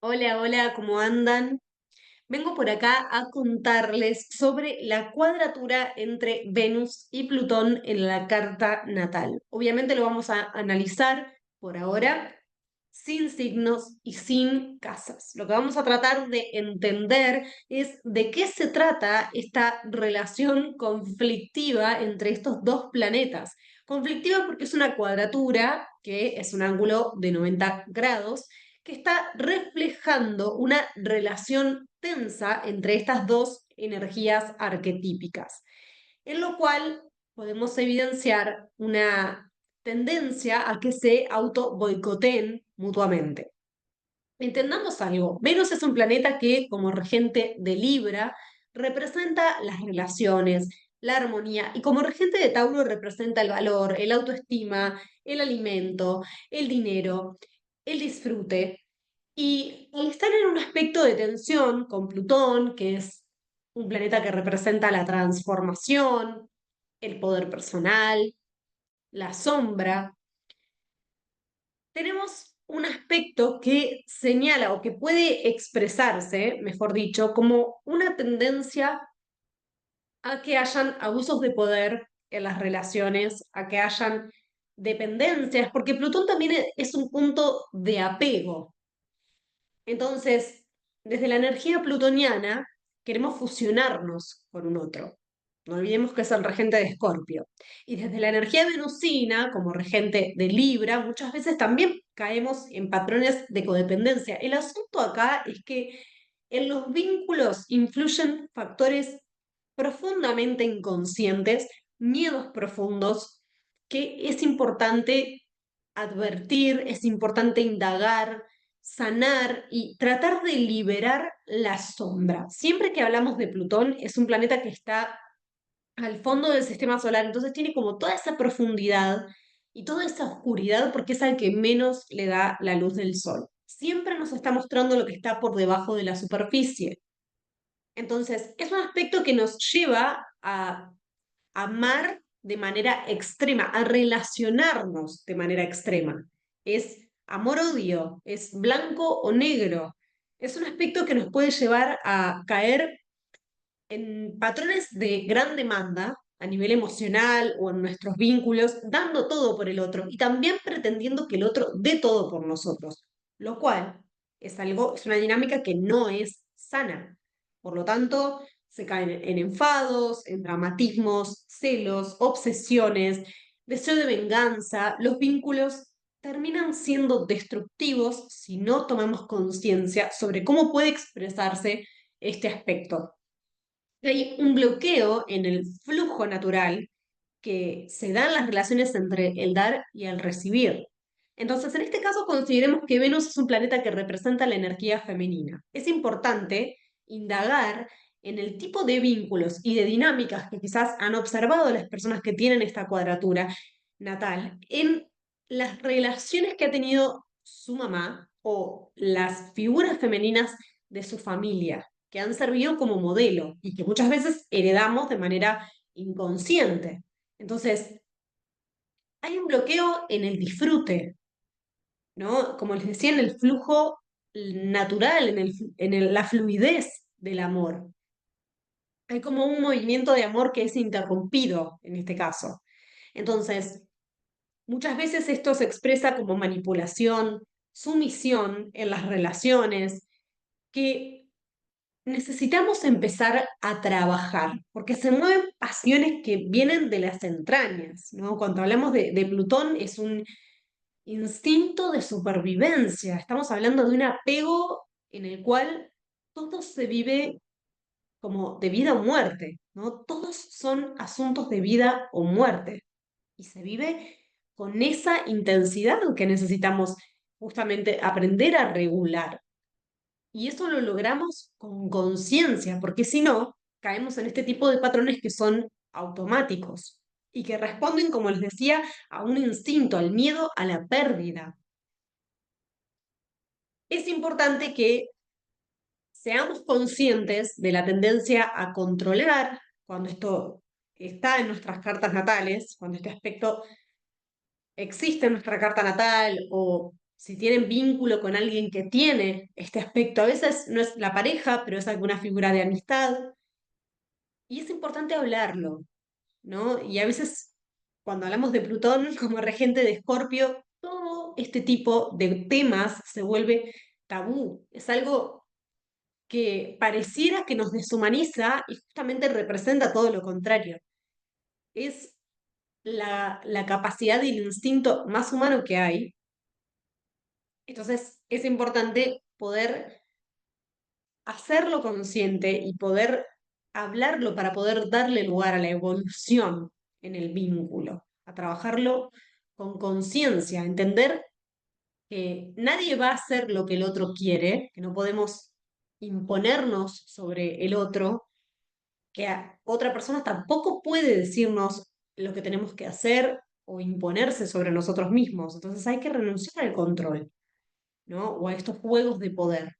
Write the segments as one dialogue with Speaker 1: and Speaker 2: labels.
Speaker 1: Hola, hola, ¿cómo andan? Vengo por acá a contarles sobre la cuadratura entre Venus y Plutón en la carta natal. Obviamente lo vamos a analizar por ahora sin signos y sin casas. Lo que vamos a tratar de entender es de qué se trata esta relación conflictiva entre estos dos planetas. Conflictiva porque es una cuadratura, que es un ángulo de 90 grados, que está reflejando una relación tensa entre estas dos energías arquetípicas, en lo cual podemos evidenciar una tendencia a que se auto boicoteen mutuamente. Entendamos algo, Venus es un planeta que, como regente de Libra, representa las relaciones, la armonía, y como regente de Tauro representa el valor, el autoestima, el alimento, el dinero, el disfrute. Y al estar en un aspecto de tensión con Plutón, que es un planeta que representa la transformación, el poder personal, la sombra, tenemos un aspecto que señala o que puede expresarse, mejor dicho, como una tendencia a que hayan abusos de poder en las relaciones, a que hayan dependencias, porque Plutón también es un punto de apego. Entonces, desde la energía plutoniana, queremos fusionarnos con un otro. No olvidemos que es el regente de Escorpio. Y desde la energía venusina, como regente de Libra, muchas veces también caemos en patrones de codependencia. El asunto acá es que en los vínculos influyen factores profundamente inconscientes, miedos profundos, que es importante advertir, es importante indagar, sanar y tratar de liberar la sombra. Siempre que hablamos de Plutón, es un planeta que está al fondo del sistema solar, entonces tiene como toda esa profundidad y toda esa oscuridad porque es al que menos le da la luz del sol. Siempre nos está mostrando lo que está por debajo de la superficie. Entonces, es un aspecto que nos lleva a amar de manera extrema, a relacionarnos de manera extrema. Es amor-odio, es blanco o negro. Es un aspecto que nos puede llevar a caer en patrones de gran demanda a nivel emocional o en nuestros vínculos, dando todo por el otro y también pretendiendo que el otro dé todo por nosotros, lo cual es una dinámica que no es sana. Por lo tanto, se caen en enfados, en dramatismos, celos, obsesiones, deseo de venganza. Los vínculos terminan siendo destructivos si no tomamos conciencia sobre cómo puede expresarse este aspecto. Hay un bloqueo en el flujo natural que se da en las relaciones entre el dar y el recibir. Entonces, en este caso, consideremos que Venus es un planeta que representa la energía femenina. Es importante indagar en el tipo de vínculos y de dinámicas que quizás han observado las personas que tienen esta cuadratura natal, en las relaciones que ha tenido su mamá o las figuras femeninas de su familia, que han servido como modelo y que muchas veces heredamos de manera inconsciente. Entonces, hay un bloqueo en el disfrute, ¿no? Como les decía, en el flujo natural, la fluidez del amor. Hay como un movimiento de amor que es interrumpido en este caso. Entonces, muchas veces esto se expresa como manipulación, sumisión en las relaciones, que necesitamos empezar a trabajar, porque se mueven pasiones que vienen de las entrañas, ¿no? Cuando hablamos de Plutón es un instinto de supervivencia, estamos hablando de un apego en el cual todo se vive como de vida o muerte, ¿no? Todos son asuntos de vida o muerte y se vive con esa intensidad que necesitamos justamente aprender a regular. Y eso lo logramos con conciencia, porque si no, caemos en este tipo de patrones que son automáticos y que responden, como les decía, a un instinto, al miedo a la pérdida. Es importante que seamos conscientes de la tendencia a controlar cuando esto está en nuestras cartas natales, cuando este aspecto existe en nuestra carta natal o si tienen vínculo con alguien que tiene este aspecto. A veces no es la pareja, pero es alguna figura de amistad. Y es importante hablarlo, ¿no? Y a veces, cuando hablamos de Plutón como regente de Escorpio, todo este tipo de temas se vuelve tabú. Es algo que pareciera que nos deshumaniza y justamente representa todo lo contrario. Es la capacidad y el instinto más humano que hay. Entonces, es importante poder hacerlo consciente y poder hablarlo para poder darle lugar a la evolución en el vínculo, a trabajarlo con conciencia, entender que nadie va a hacer lo que el otro quiere, que no podemos imponernos sobre el otro, que otra persona tampoco puede decirnos lo que tenemos que hacer o imponerse sobre nosotros mismos. Entonces hay que renunciar al control, ¿no? O a estos juegos de poder.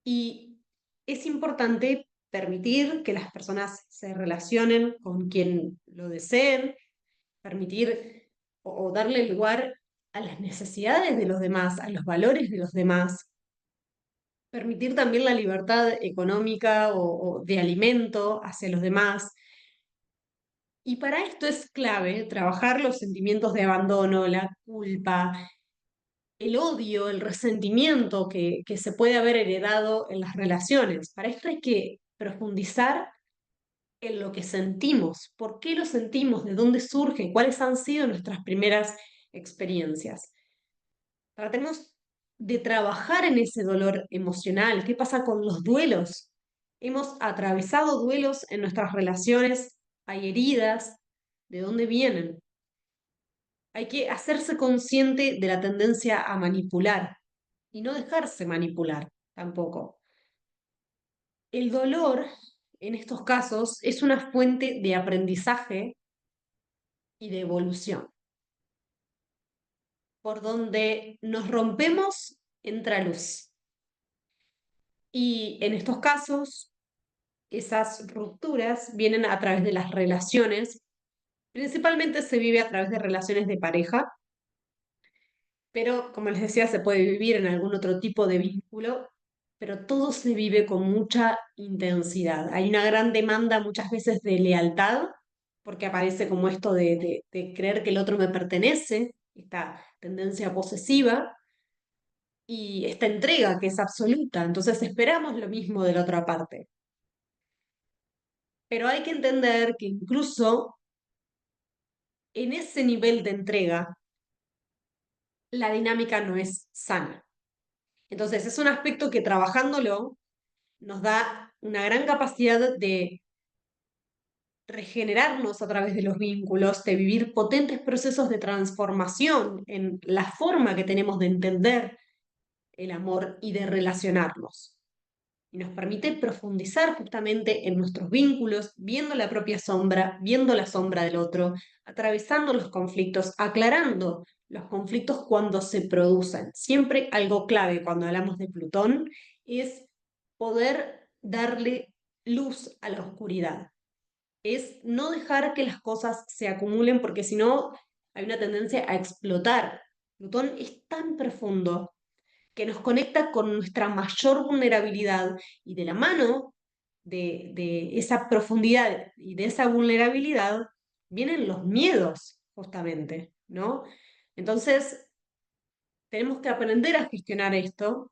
Speaker 1: Y es importante permitir que las personas se relacionen con quien lo deseen, permitir o darle lugar a las necesidades de los demás, a los valores de los demás, permitir también la libertad económica o de alimento hacia los demás. Y para esto es clave trabajar los sentimientos de abandono, la culpa, el odio, el resentimiento que se puede haber heredado en las relaciones. Para esto hay que profundizar en lo que sentimos, por qué lo sentimos, de dónde surge, cuáles han sido nuestras primeras experiencias. Tratemos de trabajar en ese dolor emocional. ¿Qué pasa con los duelos? Hemos atravesado duelos en nuestras relaciones, hay heridas, ¿de dónde vienen? Hay que hacerse consciente de la tendencia a manipular y no dejarse manipular tampoco. El dolor, en estos casos, es una fuente de aprendizaje y de evolución. Por donde nos rompemos, entra luz. Y en estos casos, esas rupturas vienen a través de las relaciones. Principalmente se vive a través de relaciones de pareja, pero como les decía, se puede vivir en algún otro tipo de vínculo, pero todo se vive con mucha intensidad. Hay una gran demanda muchas veces de lealtad, porque aparece como esto de creer que el otro me pertenece, esta tendencia posesiva y esta entrega que es absoluta. Entonces esperamos lo mismo de la otra parte. Pero hay que entender que incluso en ese nivel de entrega, la dinámica no es sana. Entonces es un aspecto que trabajándolo nos da una gran capacidad de regenerarnos a través de los vínculos, de vivir potentes procesos de transformación en la forma que tenemos de entender el amor y de relacionarnos. Y nos permite profundizar justamente en nuestros vínculos, viendo la propia sombra, viendo la sombra del otro, atravesando los conflictos, aclarando los conflictos cuando se producen. Siempre algo clave cuando hablamos de Plutón es poder darle luz a la oscuridad. Es no dejar que las cosas se acumulen porque si no hay una tendencia a explotar. Plutón es tan profundo que nos conecta con nuestra mayor vulnerabilidad y de la mano de esa profundidad y de esa vulnerabilidad vienen los miedos, justamente, ¿no? Entonces, tenemos que aprender a gestionar esto,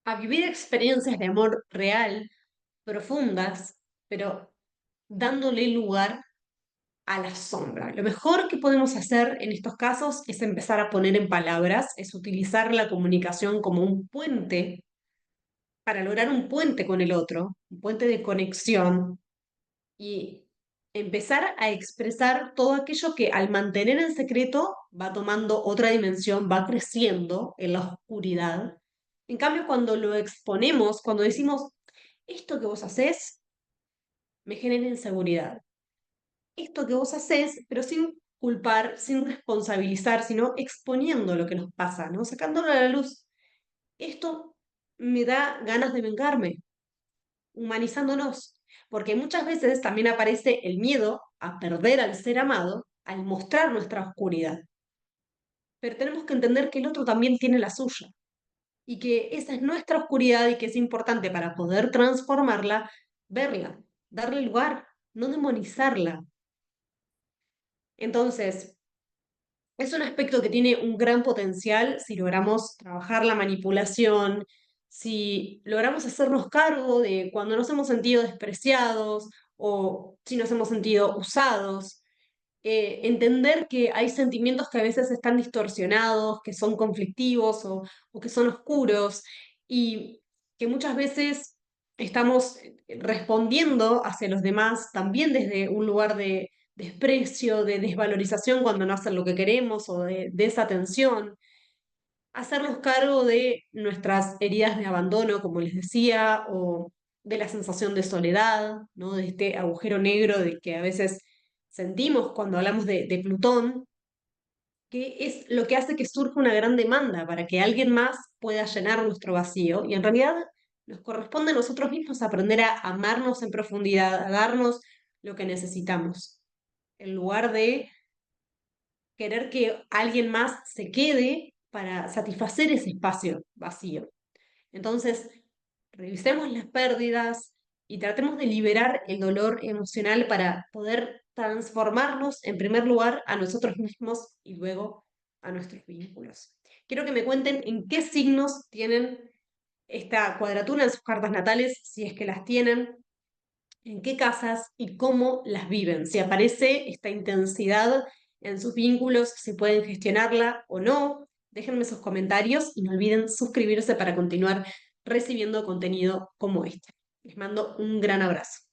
Speaker 1: a vivir experiencias de amor real, profundas, pero dándole lugar a la sombra. Lo mejor que podemos hacer en estos casos es empezar a poner en palabras, es utilizar la comunicación como un puente para lograr un puente con el otro, un puente de conexión y empezar a expresar todo aquello que al mantener en secreto va tomando otra dimensión, va creciendo en la oscuridad. En cambio, cuando lo exponemos, cuando decimos, esto que vos haces me genera inseguridad, esto que vos haces, pero sin culpar, sin responsabilizar, sino exponiendo lo que nos pasa, ¿no? Sacándolo a la luz. Esto me da ganas de vengarme, humanizándonos, porque muchas veces también aparece el miedo a perder al ser amado al mostrar nuestra oscuridad. pero tenemos que entender que el otro también tiene la suya y que esa es nuestra oscuridad y que es importante para poder transformarla, verla, darle lugar, no demonizarla. Entonces, es un aspecto que tiene un gran potencial si logramos trabajar la manipulación, si logramos hacernos cargo de cuando nos hemos sentido despreciados o si nos hemos sentido usados, entender que hay sentimientos que a veces están distorsionados, que son conflictivos o que son oscuros y que muchas veces estamos respondiendo hacia los demás también desde un lugar de desprecio, de desvalorización cuando no hacen lo que queremos o de desatención. Hacernos cargo de nuestras heridas de abandono, como les decía, o de la sensación de soledad, ¿no? De este agujero negro de que a veces sentimos cuando hablamos de Plutón, que es lo que hace que surja una gran demanda para que alguien más pueda llenar nuestro vacío. Y en realidad nos corresponde a nosotros mismos aprender a amarnos en profundidad, a darnos lo que necesitamos, en lugar de querer que alguien más se quede para satisfacer ese espacio vacío. Entonces, revisemos las pérdidas y tratemos de liberar el dolor emocional para poder transformarnos en primer lugar a nosotros mismos y luego a nuestros vínculos. Quiero que me cuenten en qué signos tienen esta cuadratura en sus cartas natales, si es que las tienen, en qué casas y cómo las viven, si aparece esta intensidad en sus vínculos, si pueden gestionarla o no. Déjenme sus comentarios y no olviden suscribirse para continuar recibiendo contenido como este. Les mando un gran abrazo.